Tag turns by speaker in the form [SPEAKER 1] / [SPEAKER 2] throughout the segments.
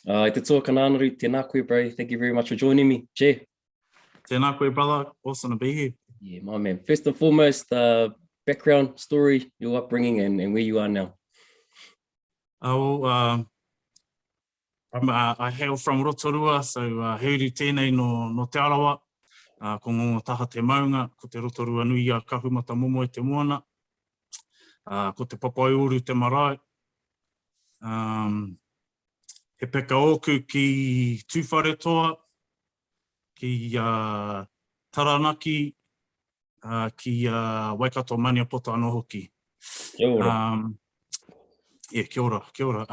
[SPEAKER 1] Te toa Anaru, tēnā koe, bro. Thank you very much for joining me. Che.
[SPEAKER 2] Tēnā koe, brother. Awesome to be here.
[SPEAKER 1] Yeah, my man. First and foremost, background, story, your upbringing, and where you are now.
[SPEAKER 2] I hail from Rotorua, so heuri tēnei no Te Arawa. Ko ngō taha te maunga, ko te Rotorua nui a kahumata momo e te moana. Ko te papai uru te marae. He peka oku ki tūwhare toa, ki Taranaki, ki Waikato Maniapoto anō hoki.
[SPEAKER 1] Kia ora.
[SPEAKER 2] Yeah, kia ora, kia ora.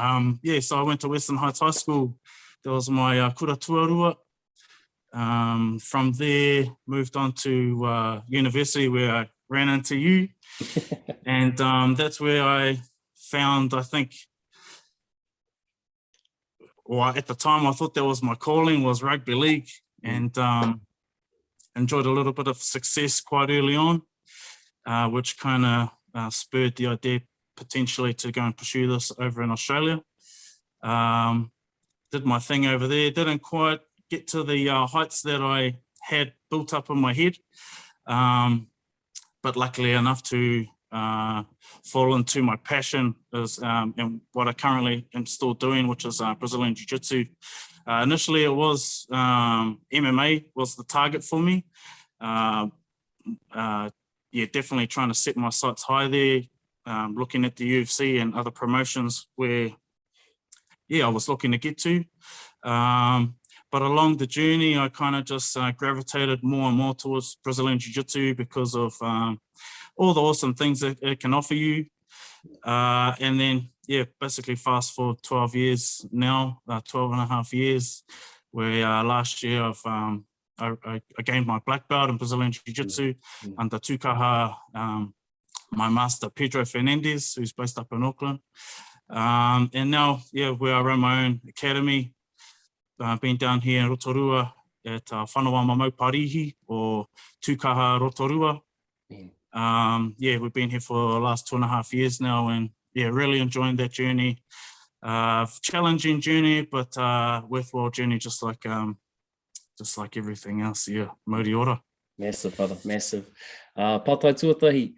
[SPEAKER 2] So I went to Western Heights High School. That was my kura tuarua. From there, moved on to university where I ran into you. And that's where I found, I think, well, at the time I thought that was my calling, was rugby league, and enjoyed a little bit of success quite early on, which kind of spurred the idea potentially to go and pursue this over in Australia. Did my thing over there, didn't quite get to the heights that I had built up in my head, but luckily enough to fall into my passion is and what I currently am still doing, which is Brazilian Jiu-Jitsu. Initially it was MMA was the target for me. Yeah, definitely trying to set my sights high there, looking at the UFC and other promotions where, yeah, I was looking to get to. But along the journey, I kind of just gravitated more and more towards Brazilian Jiu-Jitsu because of all the awesome things that it can offer you. And then, yeah, basically fast forward 12 years now, 12 and a half years, where last year I gained my black belt in Brazilian Jiu-Jitsu under Tukaha, my master Pedro Fernandez, who's based up in Auckland. And now, yeah, where I run my own academy, been down here in Rotorua at Whanawama Mauparihi, or Tukaha Rotorua. Yeah, we've been here for the last 2.5 years now, and yeah, really enjoying that journey. Challenging journey, but worthwhile journey, just like everything else. Yeah, Mauri ora.
[SPEAKER 1] Massive, brother, massive. Patai tuatahi,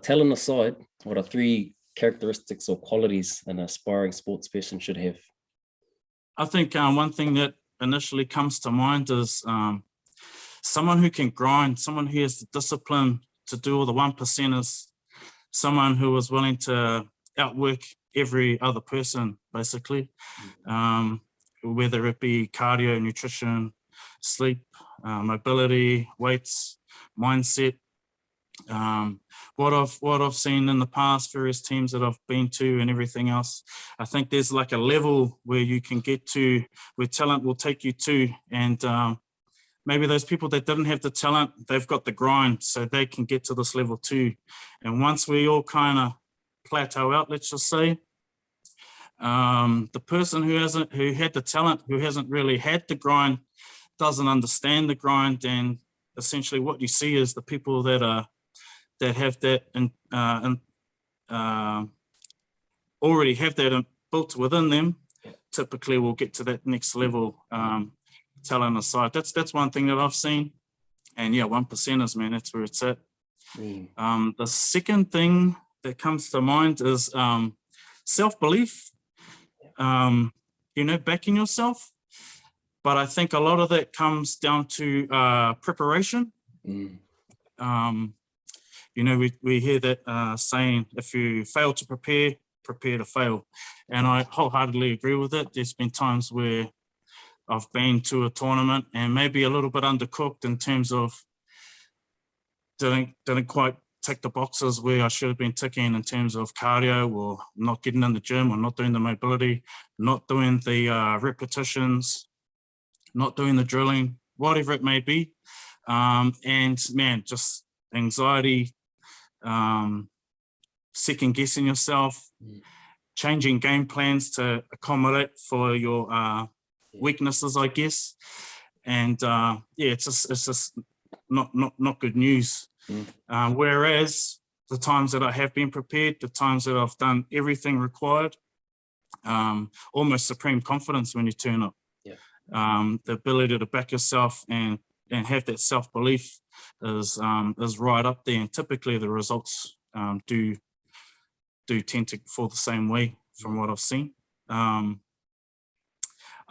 [SPEAKER 1] talent aside, what are 3 characteristics or qualities an aspiring sports person should have?
[SPEAKER 2] I think one thing that initially comes to mind is someone who can grind, someone who has the discipline to do all the 1%ers, someone who is willing to outwork every other person, basically, whether it be cardio, nutrition, sleep, mobility, weights, mindset. What I've seen in the past, various teams that I've been to and everything else, I think there's like a level where you can get to, where talent will take you to, and maybe those people that didn't have the talent, they've got the grind, so they can get to this level too. And once we all kind of plateau out, let's just say, the person who had the talent, who hasn't really had the grind, doesn't understand the grind, and essentially what you see is the people that have that and already have that built within them, typically will get to that next level. Talent aside, that's one thing that I've seen, and yeah, 1%ers, man, that's where it's at. The second thing that comes to mind is self-belief. You know, backing yourself, but I think a lot of that comes down to preparation. You know, we hear that saying, if you fail to prepare, prepare to fail, and I wholeheartedly agree with it. There's been times where I've been to a tournament and maybe a little bit undercooked in terms of didn't quite tick the boxes where I should have been ticking in terms of cardio, or not getting in the gym, or not doing the mobility, not doing the repetitions, not doing the drilling, whatever it may be. And man, just anxiety, second guessing yourself, changing game plans to accommodate for your weaknesses, I guess. And yeah, it's just not good news. Whereas the times that I have been prepared, the times that I've done everything required, almost supreme confidence when you turn up.
[SPEAKER 1] Yeah.
[SPEAKER 2] The ability to back yourself and have that self-belief is right up there, and typically the results do tend to fall the same way from what I've seen. I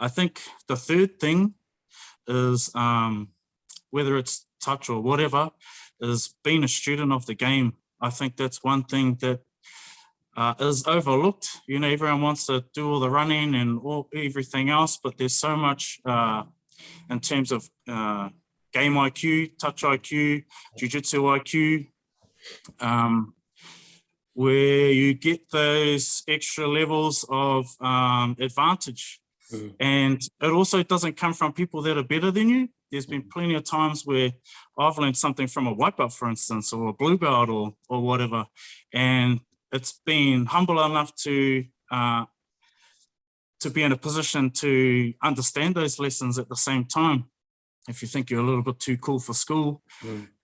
[SPEAKER 2] think the third thing is, whether it's touch or whatever, is being a student of the game. I think that's one thing that is overlooked. You know, everyone wants to do all the running and everything else, but there's so much in terms of game IQ, touch IQ, jiu-jitsu IQ, where you get those extra levels of advantage. And it also doesn't come from people that are better than you. There's been plenty of times where I've learned something from a white belt, for instance, or a blue belt or whatever. And it's been humble enough to be in a position to understand those lessons at the same time. If you think you're a little bit too cool for school,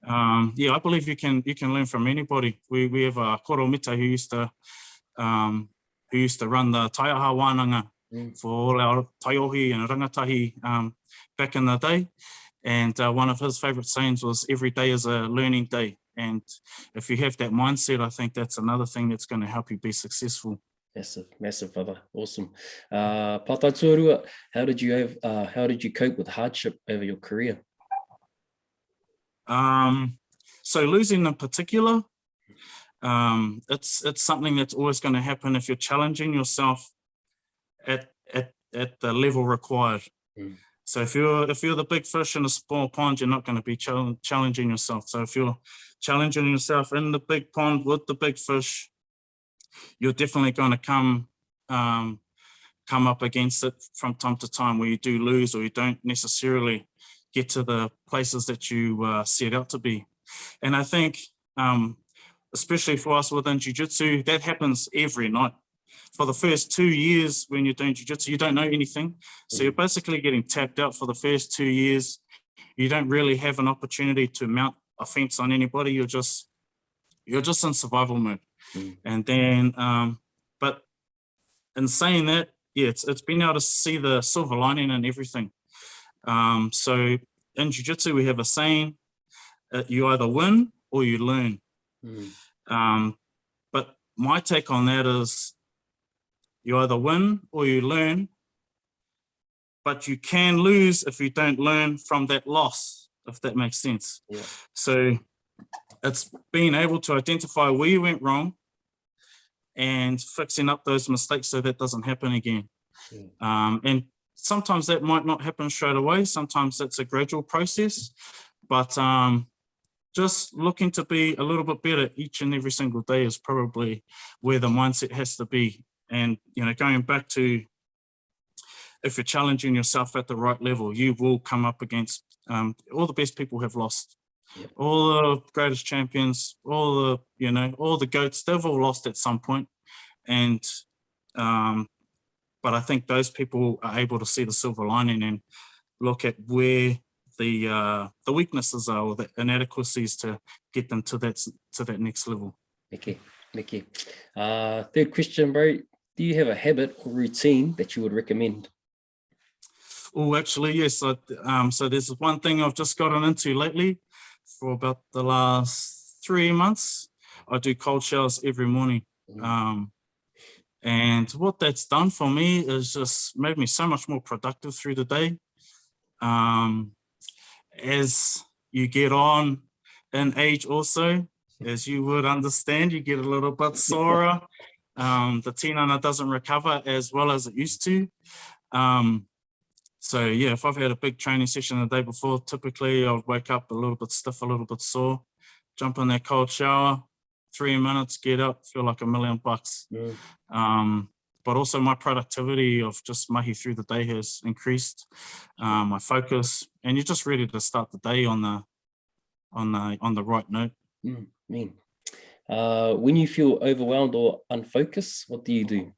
[SPEAKER 2] yeah, I believe you can learn from anybody. We have a koro mita who used to run the taiaha wānanga for all our taiohi and rangatahi back in the day. And one of his favorite sayings was, every day is a learning day. And if you have that mindset, I think that's another thing that's going to help you be successful.
[SPEAKER 1] Massive, brother. Awesome. Pātai, how did you cope with hardship over your career?
[SPEAKER 2] So losing in particular, it's something that's always going to happen if you're challenging yourself at the level required. So if you're the big fish in a small pond, you're not going to be challenging yourself. So if you're challenging yourself in the big pond with the big fish, you're definitely going to come up against it from time to time, where you do lose or you don't necessarily get to the places that you set out to be. And I think, especially for us within jiu-jitsu, that happens every night. For the first 2 years when you're doing jiu-jitsu, you don't know anything. So you're basically getting tapped out for the first 2 years. You don't really have an opportunity to mount offense on anybody. You're just in survival mode. And then, but in saying that, yeah, it's been able to see the silver lining in everything. So in jiu-jitsu, we have a saying, you either win or you learn. But my take on that is, you either win or you learn, but you can lose if you don't learn from that loss, if that makes sense. Yeah. So it's being able to identify where you went wrong and fixing up those mistakes so that doesn't happen again. And sometimes that might not happen straight away. Sometimes that's a gradual process, but just looking to be a little bit better each and every single day is probably where the mindset has to be. And, you know, going back to, if you're challenging yourself at the right level, you will come up against all the best people have lost. Yep. All the greatest champions, all the GOATs, they've all lost at some point. And, but I think those people are able to see the silver lining and look at where the weaknesses are, or the inadequacies, to get them to that next level. Okay.
[SPEAKER 1] Third question, bro. Do you have a habit or routine that you would recommend?
[SPEAKER 2] Oh, actually, yes. So there's one thing I've just gotten into lately for about the last 3 months. I do cold showers every morning. And what that's done for me is just made me so much more productive through the day. As you get on in age also, as you would understand, you get a little bit sorer. The tinana doesn't recover as well as it used to. So yeah, if I've had a big training session the day before, typically I would wake up a little bit stiff, a little bit sore, jump in that cold shower, 3 minutes, get up, feel like $1 million. But also my productivity of just mahi through the day has increased, my focus, and you're just ready to start the day on the right note.
[SPEAKER 1] When you feel overwhelmed or unfocused, what do you do?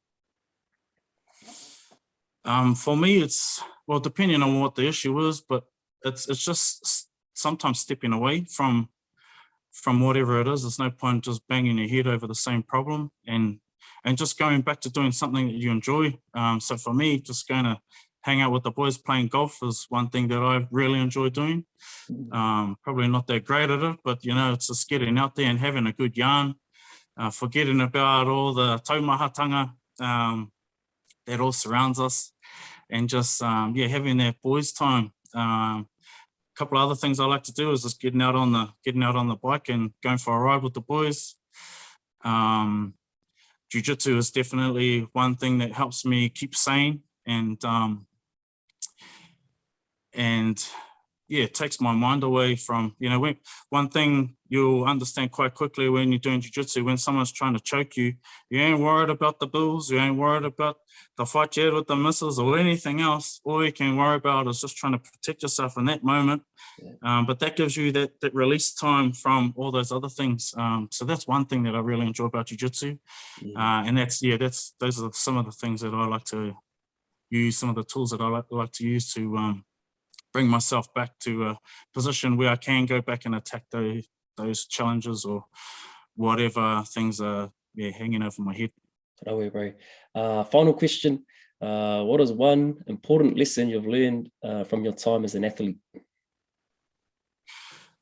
[SPEAKER 2] For me, it's, well, depending on what the issue is, but it's just sometimes stepping away from whatever it is. There's no point just banging your head over the same problem and and just going back to doing something that you enjoy. So for me, just going to hang out with the boys playing golf is one thing that I really enjoy doing. Probably not that great at it, but it's just getting out there and having a good yarn, forgetting about all the taumahatanga that all surrounds us, and just having that boys time. A couple of other things I like to do is just getting out on the bike and going for a ride with the boys. Jiu-jitsu is definitely one thing that helps me keep sane, and it takes my mind away from, one thing you'll understand quite quickly when you're doing jiu-jitsu, when someone's trying to choke you, you ain't worried about the bills, you ain't worried about the fight you had with the missus or anything else. All you can worry about is just trying to protect yourself in that moment. But that gives you that release time from all those other things. So that's one thing that I really enjoy about jiu-jitsu. And those are some of the things that I like to use, some of the tools that I like to use to bring myself back to a position where I can go back and attack those challenges or whatever things are hanging over my head.
[SPEAKER 1] No way, bro. Final question. What is one important lesson you've learned from your time as an athlete?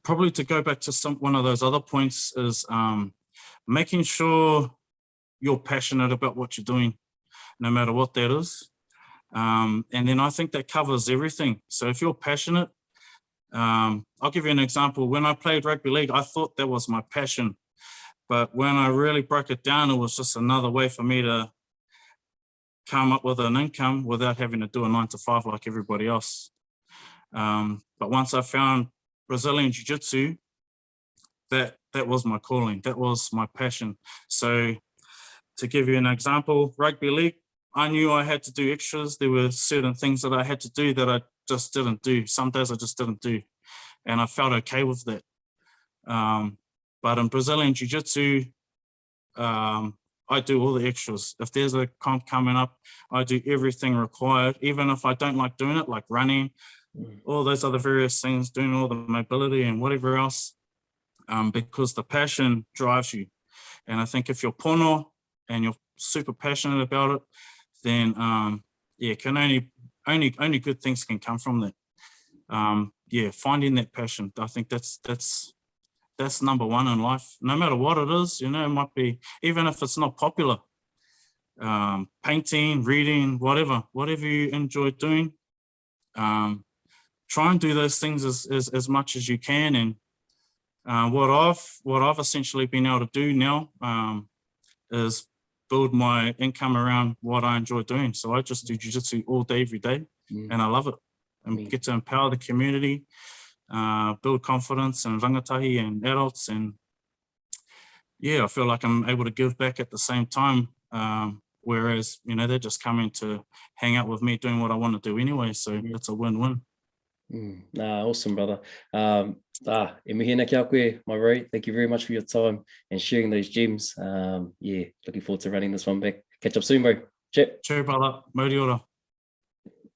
[SPEAKER 2] Probably to go back to one of those other points is making sure you're passionate about what you're doing, no matter what that is. And then I think that covers everything. So if you're passionate, I'll give you an example. When I played rugby league, I thought that was my passion. But when I really broke it down, it was just another way for me to come up with an income without having to do a 9-to-5 like everybody else. But once I found Brazilian Jiu-Jitsu, that was my calling. That was my passion. So to give you an example, rugby league, I knew I had to do extras. There were certain things that I had to do that I just didn't do. Some days I just didn't do. And I felt okay with that. But in Brazilian Jiu-Jitsu, I do all the extras. If there's a comp coming up, I do everything required, even if I don't like doing it, like running, all those other various things, doing all the mobility and whatever else, because the passion drives you. And I think if you're pono and you're super passionate about it, then can only good things can come from that. Finding that passion. I think that's number one in life. No matter what it is, it might be, even if it's not popular, painting, reading, whatever you enjoy doing, try and do those things as much as you can. And what I've essentially been able to do now is build my income around what I enjoy doing. So I just do jiu-jitsu all day, every day, and I love it. And get to empower the community, build confidence in rangatahi and adults. And I feel like I'm able to give back at the same time. Whereas, they're just coming to hang out with me doing what I want to do anyway. So it's a win-win.
[SPEAKER 1] Awesome, brother. E mihina kia koe, my bro. Thank you very much for your time and sharing those gems. Looking forward to running this one back. Catch up soon, bro. Cheers.
[SPEAKER 2] Cheers, brother. Mauri ora.